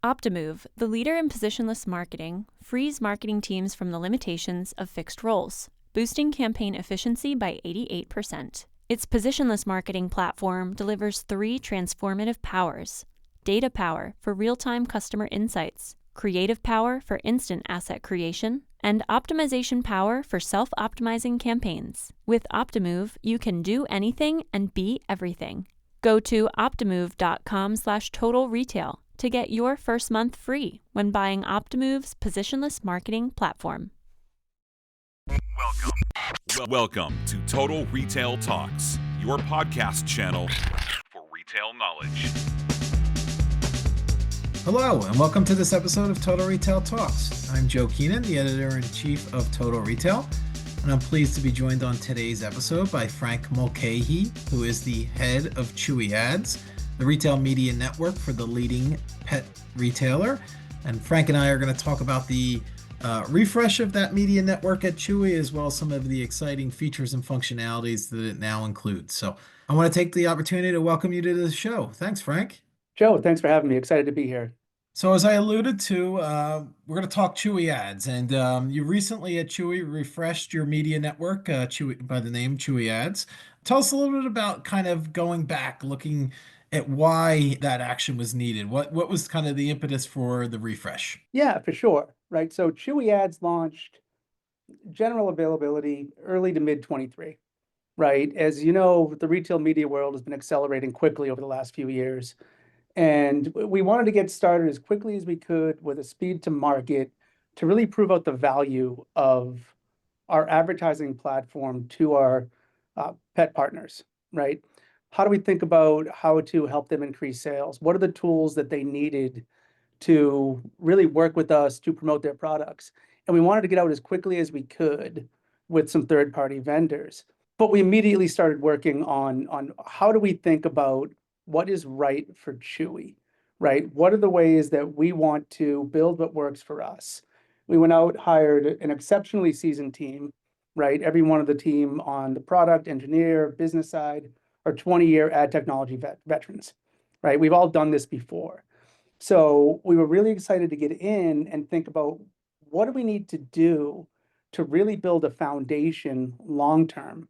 Optimove, the leader in positionless marketing, frees marketing teams from the limitations of fixed roles, boosting campaign efficiency by 88%. Its positionless marketing platform delivers 3 transformative powers: data power for real-time customer insights, creative power for instant asset creation, and optimization power for self-optimizing campaigns. With Optimove, you can do anything and be everything. Go to optimove.com/total retail to get your first month free when buying Optimove's positionless marketing platform. Welcome to Total Retail Talks, your podcast channel for retail knowledge. Hello, and welcome to this episode of Total Retail Talks. I'm Joe Keenan, the editor-in-chief of Total Retail, and I'm pleased to be joined on today's episode by Frank Mulcahy, who is the head of Chewy Ads, the retail media network for the leading pet retailer. And Frank and I are going to talk about the refresh of that media network at Chewy, as well as some of the exciting features and functionalities that it now includes. So I want to take the opportunity to welcome you to the show. Thanks, Frank. Joe, thanks for having me. Excited to be here. So as I alluded to, we're going to talk Chewy Ads, and you recently at Chewy refreshed your media network, Chewy, by the name Chewy Ads. Tell us a little bit about kind of going back, looking at why that action was needed. What was kind of the impetus for the refresh? Yeah, for sure. Right. So Chewy Ads launched general availability early to mid 23. Right. As you know, the retail media world has been accelerating quickly over the last few years. And we wanted to get started as quickly as we could with a speed to market to really prove out the value of our advertising platform to our pet partners, right? How do we think about how to help them increase sales? What are the tools that they needed to really work with us to promote their products? And we wanted to get out as quickly as we could with some third-party vendors. But we immediately started working on how do we think about what is right for Chewy, right? What are the ways that we want to build what works for us? We went out, hired an exceptionally seasoned team, right? Every one of the team on the product, engineer, business side are 20-year ad technology veterans, right? We've all done this before. So we were really excited to get in and think about what do we need to do to really build a foundation long-term,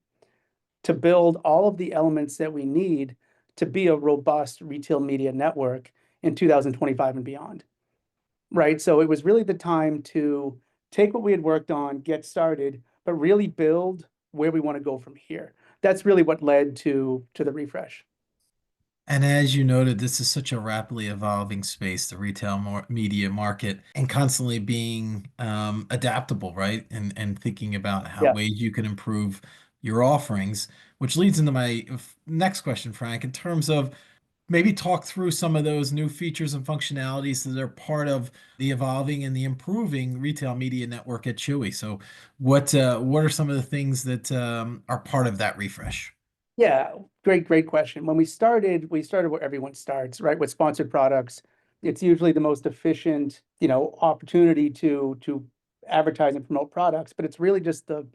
to build all of the elements that we need to be a robust retail media network in 2025 and beyond, right? So it was really the time to take what we had worked on, get started, but really build where we want to go from here. That's really what led to the refresh. And as you noted, this is such a rapidly evolving space, the retail media market, and constantly being adaptable, right? And thinking about how ways you can improve your offerings, which leads into my next question, Frank, in terms of maybe talk through some of those new features and functionalities that are part of the evolving and the improving retail media network at Chewy. So what are some of the things that are part of that refresh? Yeah, great question. When we started where everyone starts, right? With sponsored products. It's usually the most efficient, opportunity to advertise and promote products, but it's really just the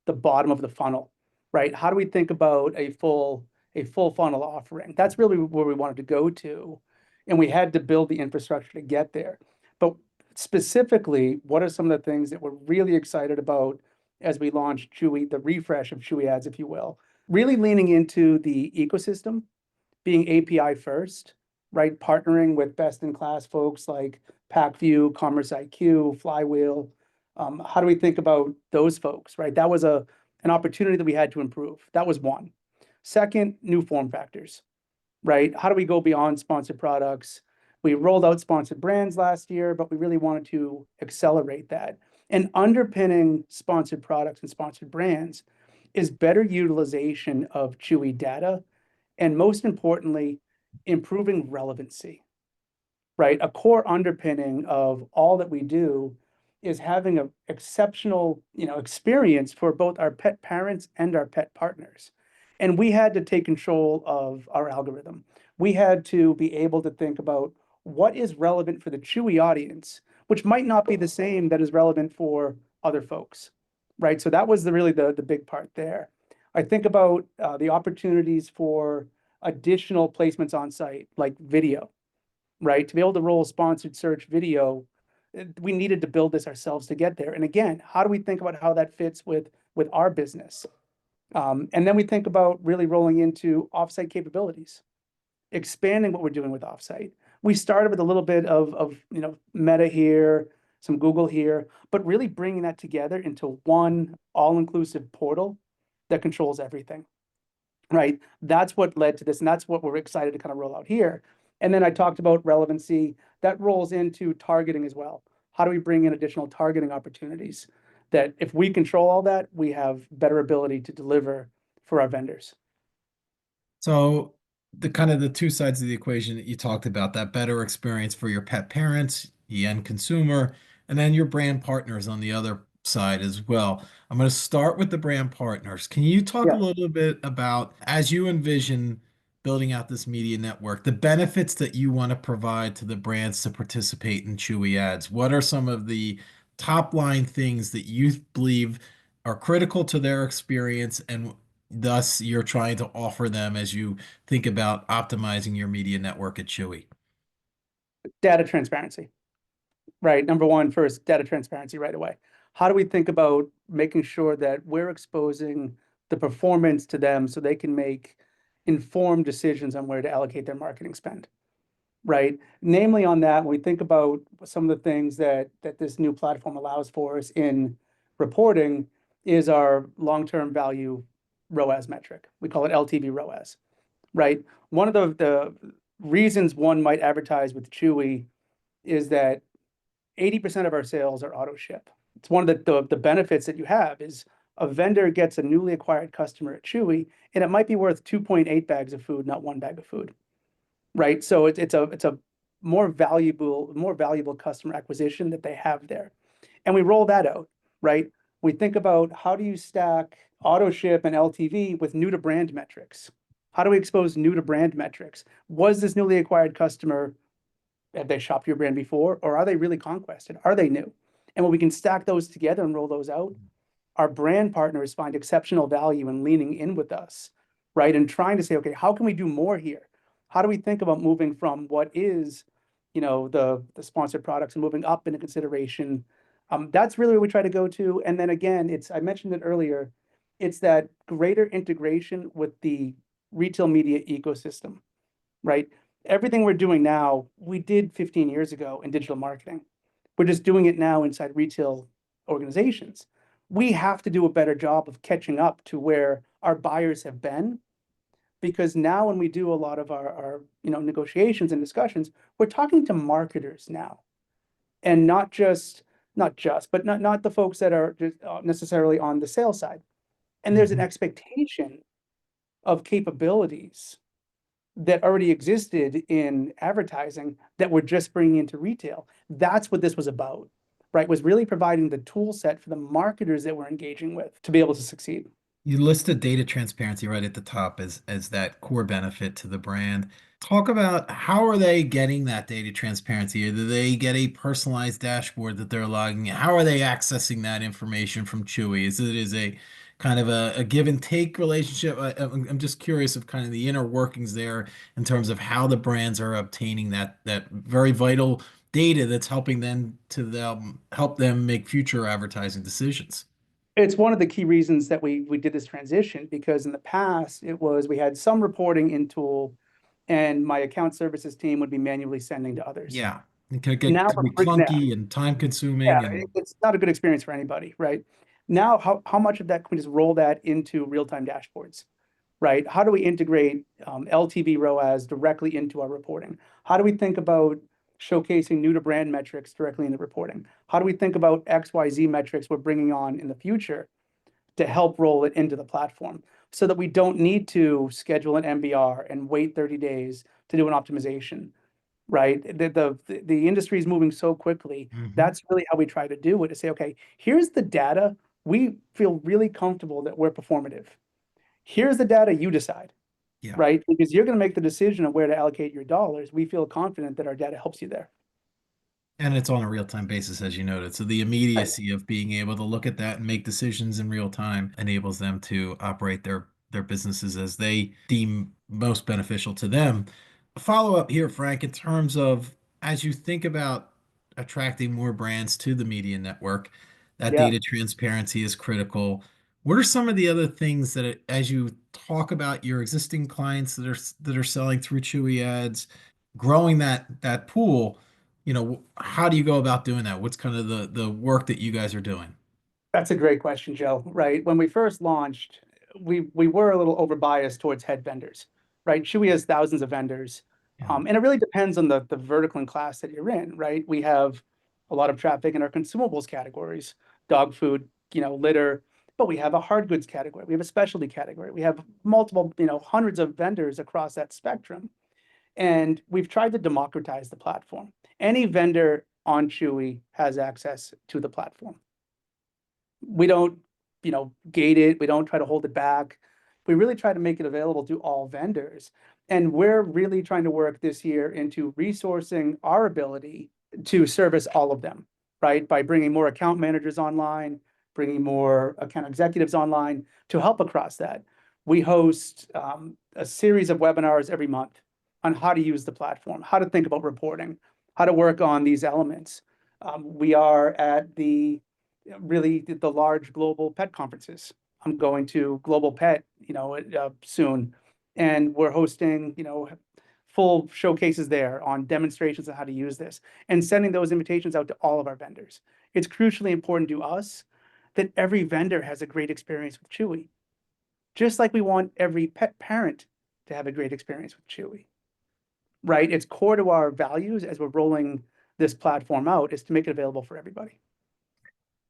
bottom of the funnel, right? How do we think about a full funnel offering? That's really where we wanted to go to, and we had to build the infrastructure to get there. But specifically, what are some of the things that we're really excited about as we launched Chewy, the refresh of Chewy Ads, if you will? Really leaning into the ecosystem, being API first, right? Partnering with best-in-class folks like PackView, Commerce IQ, Flywheel. How do we think about those folks, right? That was an opportunity that we had to improve. That was one. Second, new form factors, right? How do we go beyond sponsored products? We rolled out sponsored brands last year, but we really wanted to accelerate that. And underpinning sponsored products and sponsored brands is better utilization of Chewy data, and most importantly, improving relevancy, right? A core underpinning of all that we do is having an exceptional, experience for both our pet parents and our pet partners. And we had to take control of our algorithm. We had to be able to think about what is relevant for the Chewy audience, which might not be the same that is relevant for other folks, right? So that was really the big part there. I think about the opportunities for additional placements on site, like video, right? To be able to roll sponsored search video, we needed to build this ourselves to get there. And again, how do we think about how that fits with our business? And then we think about really rolling into offsite capabilities, expanding what we're doing with offsite. We started with a little bit of Meta here, some Google here, but really bringing that together into one all-inclusive portal that controls everything, right? That's what led to this, and that's what we're excited to kind of roll out here. And then I talked about relevancy. That rolls into targeting as well. How do we bring in additional targeting opportunities that if we control all that, we have better ability to deliver for our vendors? So the kind of the two sides of the equation that you talked about, that better experience for your pet parents, the end consumer, and then your brand partners on the other side as well. I'm going to start with the brand partners. Can you talk a Yeah. little bit about, as you envision building out this media network, the benefits that you want to provide to the brands to participate in Chewy Ads? What are some of the top line things that you believe are critical to their experience and thus you're trying to offer them as you think about optimizing your media network at Chewy? Data transparency, right? Number one, first, data transparency right away. How do we think about making sure that we're exposing the performance to them so they can make informed decisions on where to allocate their marketing spend, right? Namely on that, when we think about some of the things that this new platform allows for us in reporting is our long-term value ROAS metric. We call it LTV ROAS, right? One of the reasons one might advertise with Chewy is that 80% of our sales are auto ship. It's one of the benefits that you have is a vendor gets a newly acquired customer at Chewy, and it might be worth 2.8 bags of food, not one bag of food, right? So it's a more valuable customer acquisition that they have there. And we roll that out, right? We think about how do you stack auto ship and LTV with new to brand metrics? How do we expose new to brand metrics? Was this newly acquired customer, have they shopped your brand before, or are they really conquested? Are they new? And when we can stack those together and roll those out, our brand partners find exceptional value in leaning in with us, right? And trying to say, okay, how can we do more here? How do we think about moving from what is, the sponsored products and moving up into consideration? That's really what we try to go to. And then again, I mentioned it earlier, it's that greater integration with the retail media ecosystem, right? Everything we're doing now, we did 15 years ago in digital marketing. We're just doing it now inside retail organizations. We have to do a better job of catching up to where our buyers have been, because now when we do a lot of our negotiations and discussions, we're talking to marketers now, and not not the folks that are just necessarily on the sales side. And there's an Mhm. expectation of capabilities that already existed in advertising that we're just bringing into retail. That's what this was about, right? Was really providing the tool set for the marketers that we're engaging with to be able to succeed. You listed data transparency right at the top as that core benefit to the brand. Talk about how are they getting that data transparency? Or do they get a personalized dashboard that they're logging in? How are they accessing that information from Chewy? Is a kind of a give and take relationship? I'm just curious of kind of the inner workings there in terms of how the brands are obtaining that very vital data that's helping them help them make future advertising decisions. It's one of the key reasons that we did this transition, because in the past it was we had some reporting in tool and my account services team would be manually sending to others. Yeah, could be Now, clunky and time yeah, consuming and it's not a good experience for anybody, right? Now, how much of that can we just roll that into real-time dashboards, right? How do we integrate LTV ROAS directly into our reporting? How do we think about showcasing new to brand metrics directly in the reporting? How do we think about XYZ metrics we're bringing on in the future to help roll it into the platform so that we don't need to schedule an MBR and wait 30 days to do an optimization, right? The industry is moving so quickly. Mhm. That's really how we try to do it, to say, okay, here's the data. We feel really comfortable that we're performative. Here's the data, you decide, Yeah. right? Because you're going to make the decision of where to allocate your dollars. We feel confident that our data helps you there. And it's on a real-time basis, as you noted. So the Right. immediacy of being able to look at that and make decisions in real time enables them to operate their businesses as they deem most beneficial to them. follow up here, Frank, in terms of as you think about attracting more brands to the media network, that Yeah, data transparency is critical. What are some of the other things that, as you talk about your existing clients that are selling through Chewy Ads, growing that pool, how do you go about doing that? What's kind of the work that you guys are doing? that's a great question, Joe. Right. When we first launched, we were a little over biased towards head vendors, right? Chewy has thousands of vendors. Yeah. And it really depends on the vertical and class that you're in, right? We have a lot of traffic in our consumables categories, dog food, litter, but we have a hard goods category. We have a specialty category. We have multiple, hundreds of vendors across that spectrum. And we've tried to democratize the platform. Any vendor on Chewy has access to the platform. We don't, gate it. We don't try to hold it back. We really try to make it available to all vendors. And we're really trying to work this year into resourcing our ability to service all of them, right? By bringing more account managers online, bringing more account executives online to help across that. We host a series of webinars every month on how to use the platform, how to think about reporting, how to work on these elements. We are at really the large global pet conferences. I'm going to Global Pet, soon, and we're hosting, full showcases there on demonstrations on how to use this and sending those invitations out to all of our vendors. It's crucially important to us that every vendor has a great experience with Chewy, just like we want every pet parent to have a great experience with Chewy, right? It's core to our values as we're rolling this platform out is to make it available for everybody.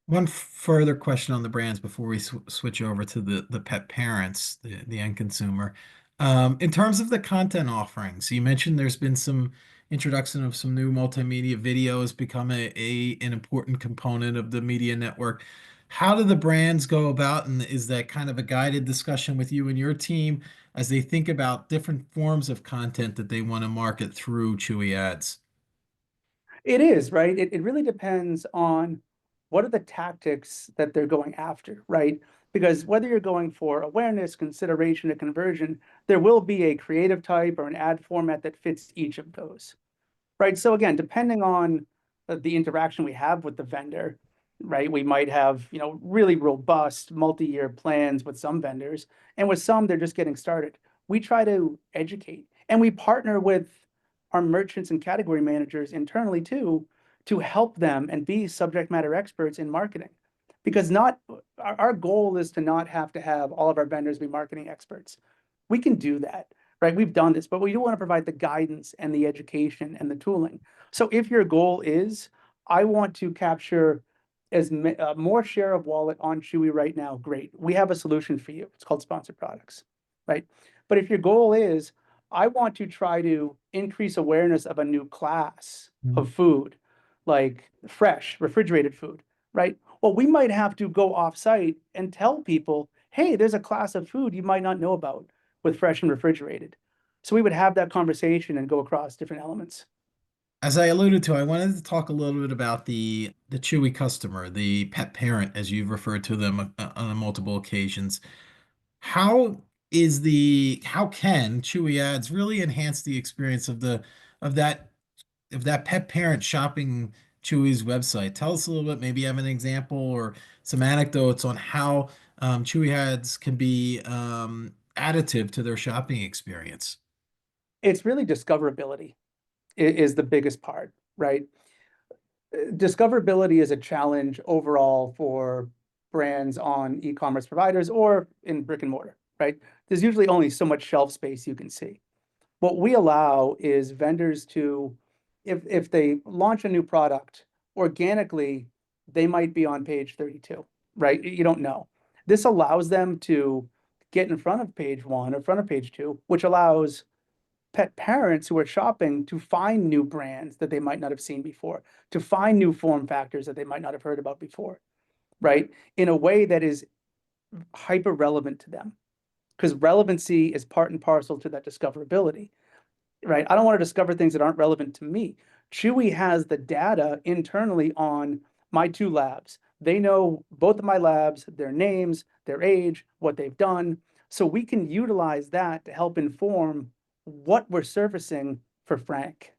One further question on the brands before we switch over to the pet parents, the end consumer. In terms of the content offerings, you mentioned there's been some introduction of some new multimedia videos become an important component of the media network. How do the brands go about, and is that kind of a guided discussion with you and your team as they think about different forms of content that they want to market through Chewy Ads? It is, right? It really depends on what are the tactics that they're going after, right? Because whether you're going for awareness, consideration, or conversion, there will be a creative type or an ad format that fits each of those, right? So again, depending on the interaction we have with the vendor, right? We might have, really robust multi-year plans with some vendors, and with some, they're just getting started. We try to educate, and we partner with our merchants and category managers internally too, to help them and be subject matter experts in marketing. Because not our goal is to not have to have all of our vendors be marketing experts. We can do that, right? We've done this, but we do want to provide the guidance and the education and the tooling. So if your goal is, I want to capture more share of wallet on Chewy right now, great. We have a solution for you. It's called sponsored products, right? But if your goal is, I want to try to increase awareness of a new class of food, like fresh, refrigerated food, right? Well, we might have to go off-site and tell people, hey, there's a class of food you might not know about with fresh and refrigerated. So we would have that conversation and go across different elements. As I alluded to, I wanted to talk a little bit about the Chewy customer, the pet parent, as you've referred to them on multiple occasions. How how can Chewy Ads really enhance the experience of that of that pet parent shopping Chewy's website? Tell us a little bit, maybe you have an example or some anecdotes on how Chewy Ads can be additive to their shopping experience. It's really discoverability is the biggest part, right? Discoverability is a challenge overall for brands on e-commerce providers or in brick and mortar, right? There's usually only so much shelf space you can see. What we allow is vendors to, if they launch a new product organically, they might be on page 32, right? You don't know. This allows them to get in front of page one or front of page two, which allows pet parents who are shopping to find new brands that they might not have seen before, to find new form factors that they might not have heard about before, right? In a way that is hyper relevant to them. Because relevancy is part and parcel to that discoverability, right? I don't want to discover things that aren't relevant to me. Chewy has the data internally on my two labs. They know both of my labs, their names, their age, what they've done. So we can utilize that to help inform what we're surfacing for Frank,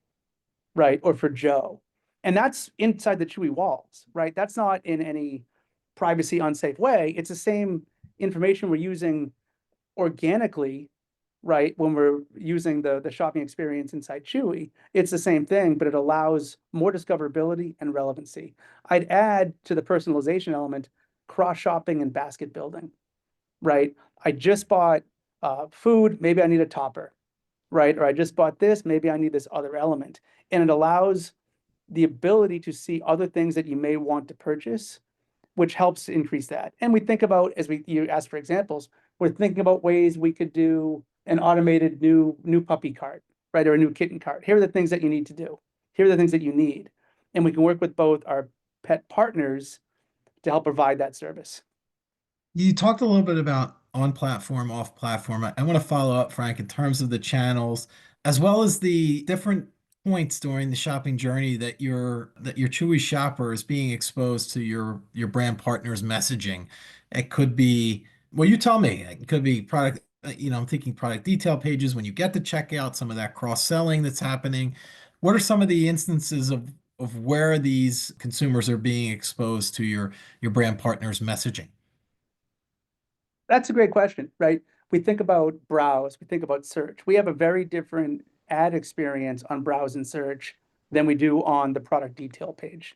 right? Or for Joe. And that's inside the Chewy walls, right? That's not in any privacy unsafe way. It's the same information we're using organically, right? When we're using the shopping experience inside Chewy, it's the same thing, but it allows more discoverability and relevancy. I'd add to the personalization element, cross-shopping and basket building, right? I just bought food, maybe I need a topper, right? Or I just bought this, maybe I need this other element. And it allows the ability to see other things that you may want to purchase, which helps increase that. And we think about, as you asked for examples, we're thinking about ways we could do an automated new puppy cart, right? Or a new kitten cart. Here are the things that you need to do. Here are the things that you need. And we can work with both our pet partners to help provide that service. You talked a little bit about on platform, off platform. I want to follow up, Frank, in terms of the channels, as well as the different points during the shopping journey that your Chewy shopper is being exposed to your brand partner's messaging. It could be, well, you tell me, it could be product, I'm thinking product detail pages when you get to checkout, some of that cross-selling that's happening. What are some of the instances of where these consumers are being exposed to your brand partner's messaging? That's a great question, right? We think about browse, we think about search. We have a very different ad experience on browse and search than we do on the product detail page,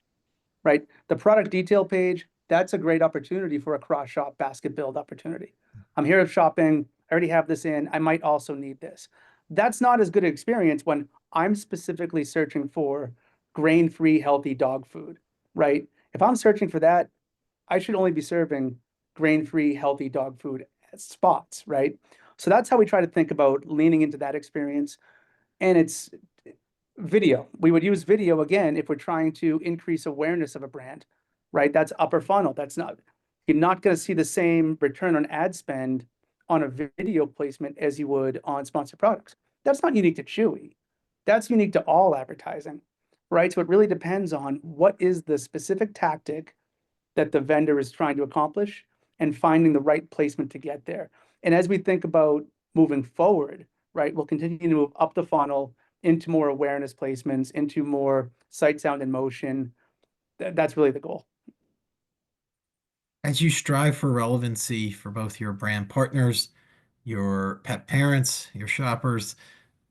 right? The product detail page, that's a great opportunity for a cross-shop basket build opportunity. I'm here shopping, I already have this in, I might also need this. That's not as good an experience when I'm specifically searching for grain-free, healthy dog food, right? If I'm searching for that, I should only be serving grain-free, healthy dog food spots, right? So that's how we try to think about leaning into that experience. And it's video. We would use video again if we're trying to increase awareness of a brand, right? That's upper funnel. You're not going to see the same return on ad spend on a video placement as you would on sponsored products. That's not unique to Chewy. That's unique to all advertising, right? So it really depends on what is the specific tactic that the vendor is trying to accomplish and finding the right placement to get there. And as we think about moving forward, right, we'll continue to move up the funnel into more awareness placements, into more sight, sound, and motion. That's really the goal. As you strive for relevancy for both your brand partners, your pet parents, your shoppers,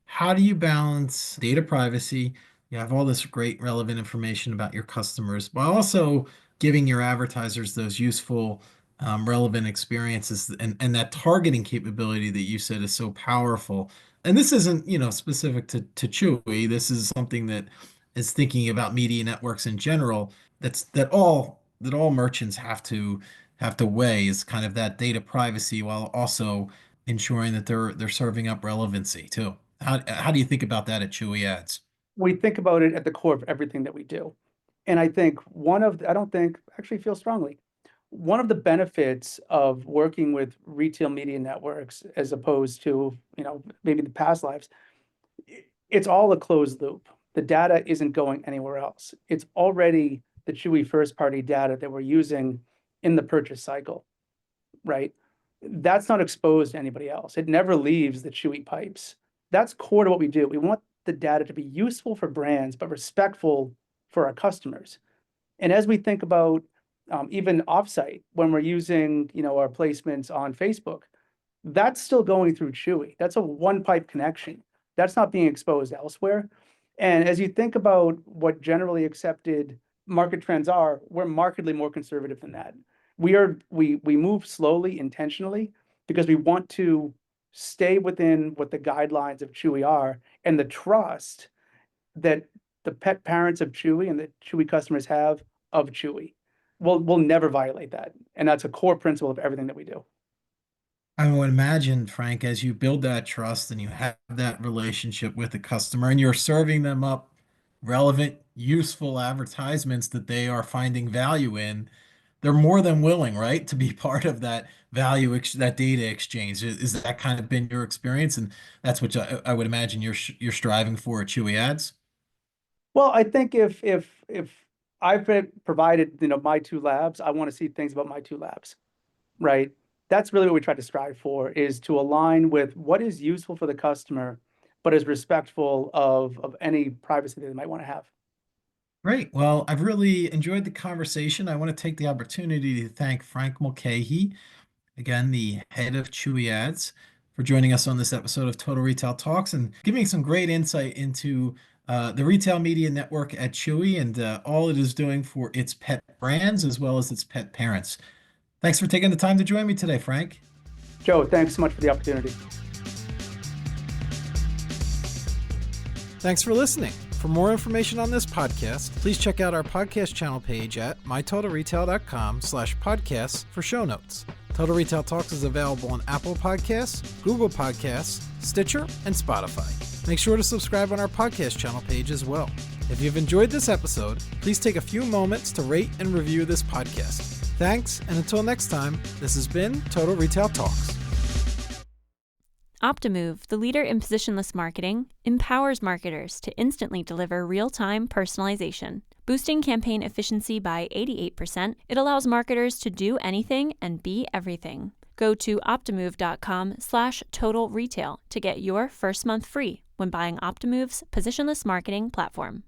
how do you balance data privacy? You have all this great relevant information about your customers, while also giving your advertisers those useful, relevant experiences and that targeting capability that you said is so powerful. And this isn't, specific to Chewy. This is something that is thinking about media networks in general. That all merchants have to weigh is kind of that data privacy while also ensuring that they're serving up relevancy too. How do you think about that at Chewy Ads? We think about it at the core of everything that we do. And I think I don't think, actually feel strongly, one of the benefits of working with retail media networks as opposed to, maybe the past lives, it's all a closed loop. The data isn't going anywhere else. It's already the Chewy first party data that we're using in the purchase cycle, right? That's not exposed to anybody else. It never leaves the Chewy pipes. That's core to what we do. We want the data to be useful for brands, but respectful for our customers. And as we think about even offsite, when we're using, our placements on Facebook, that's still going through Chewy. That's a one pipe connection. That's not being exposed elsewhere. And as you think about what generally accepted market trends are, we're markedly more conservative than that. We move slowly, intentionally, because we want to stay within what the guidelines of Chewy are and the trust that the pet parents of Chewy and the Chewy customers have of Chewy. We'll never violate that. And that's a core principle of everything that we do. I would imagine, Frank, as you build that trust and you have that relationship with the customer and you're serving them up relevant, useful advertisements that they are finding value in, they're more than willing, right, to be part of that that data exchange. Is that kind of been your experience? And that's what I would imagine you're striving for at Chewy Ads? Well, I think if I've provided, my two labs, I want to see things about my two labs, right? That's really what we try to strive for, is to align with what is useful for the customer but is respectful of any privacy that they might want to have. Great. Well, I've really enjoyed the conversation. I want to take the opportunity to thank Frank Mulcahy, again, the head of Chewy Ads, for joining us on this episode of Total Retail Talks and giving some great insight into the retail media network at Chewy and all it is doing for its pet brands as well as its pet parents. Thanks for taking the time to join me today, Frank. Joe, thanks so much for the opportunity. Thanks for listening. For more information on this podcast, please check out our podcast channel page at mytotalretail.com/podcasts for show notes. Total Retail Talks is available on Apple Podcasts, Google Podcasts, Stitcher, and Spotify. Make sure to subscribe on our podcast channel page as well. If you've enjoyed this episode, please take a few moments to rate and review this podcast. Thanks, and until next time, this has been Total Retail Talks. Optimove, the leader in positionless marketing, empowers marketers to instantly deliver real-time personalization. Boosting campaign efficiency by 88%, it allows marketers to do anything and be everything. Go to optimove.com/totalretail to get your first month free when buying Optimove's positionless marketing platform.